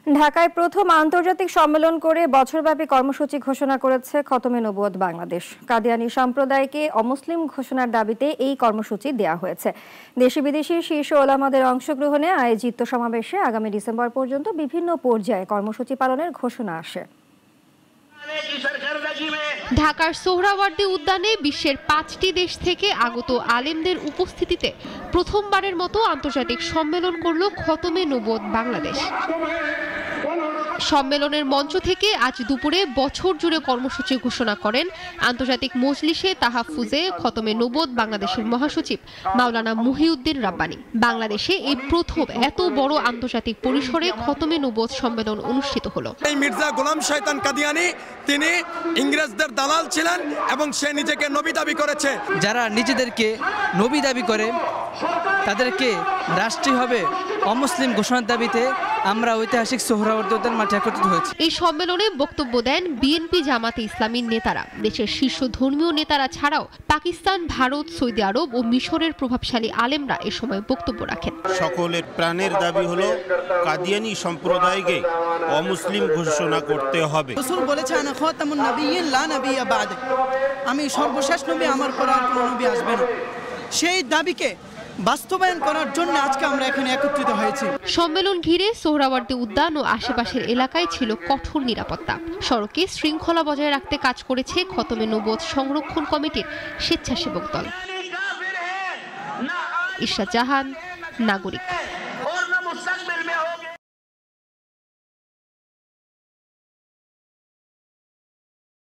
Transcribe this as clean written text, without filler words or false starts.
ঢাকায় প্রথম আন্তর্জাতিক সম্মেলন করে বছরব্যাপী কর্মসূচি ঘোষণা করেছে খতমে নবুয়ত বাংলাদেশ। কাদিয়ানী সম্প্রদায়কে অমুসলিম ঘোষণার দাবিতে এই কর্মসূচি দেয়া হয়েছে। দেশি বিদেশি শীর্ষ ওলামাদের অংশগ্রহণে আয়োজিত সমাবেশে আগামী ডিসেম্বর পর্যন্ত বিভিন্ন পর্যায়ে কর্মসূচি পালনের ঘোষণা আসে। ঢাকার সোহরাওয়ার্দী উদ্যানে বিশ্বের 5টি দেশ থেকে আগত আলেমদের উপস্থিতিতে প্রথমবারের মতো আন্তর্জাতিক সম্মেলন করল খতমে নবুয়ত বাংলাদেশ। সম্মেলনের মঞ্চ থেকে আজ দুপুরে বছর জুড়ে কর্মসূচি ঘোষণা করেন আন্তর্জাতিক মজলিসে তাহাফুজে খতমে নবুয়ত বাংলাদেশের মহাসচিব মাওলানা মুহিউদ্দিন রাব্বানী। বাংলাদেশে এই প্রথম এত বড় আন্তর্জাতিক পরিসরে খতমে নবুয়ত সম্মেলন অনুষ্ঠিত হলো। এই মির্জা গোলাম শয়তান কাদিয়ানী তিনি ইংরেজদের দালাল ছিলেন এবং সে নিজেকে নবী দাবি করেছে। যারা নিজেদেরকে নবী দাবি করে তাদেরকে রাষ্ট্রীয়ভাবে অমুসলিম ঘোষণার দাবিতে আমরা ঐতিহাসিক সোহরাওয়ার্দী উদ্যান মাঠে একত্রিত হয়েছি। এই সম্মেলনে বক্তব্য দেন বিএনপি জামাতে ইসলামীর নেতারা। দেশের শীর্ষ ধর্মীয় নেতারা ছাড়াও পাকিস্তান, ভারত, সৌদি আরব ও মিশরের প্রভাবশালী আলেমরা এ সময় বক্তব্য রাখেন। সকলের প্রাণের দাবি হলো কাদিয়ানী সম্প্রদায়কে অমুসলিম ঘোষণা করতে হবে। রাসূল বলেছেন আনা খাতামুন নাবিয়্যিন লা নাবিয়্যা বা'দি, আমি সর্বশেষ নবী, আমার পর আর কোনো নবী আসবে না। সেই দাবিকে বাস্তবায়ন করার জন্য আজকে আমরা এখানে একত্রিত হয়েছি। সম্মেলন ঘিরে সোহরাওয়ার্দী উদ্যান ও আশেপাশের এলাকায় ছিল কঠোর নিরাপত্তা। সড়কে শৃঙ্খলা বজায় রাখতে কাজ করেছে খতমে নবুয়ত সংরক্ষণ কমিটির স্বেচ্ছাসেবক দল। ইশরাত জাহান, নাগরিক।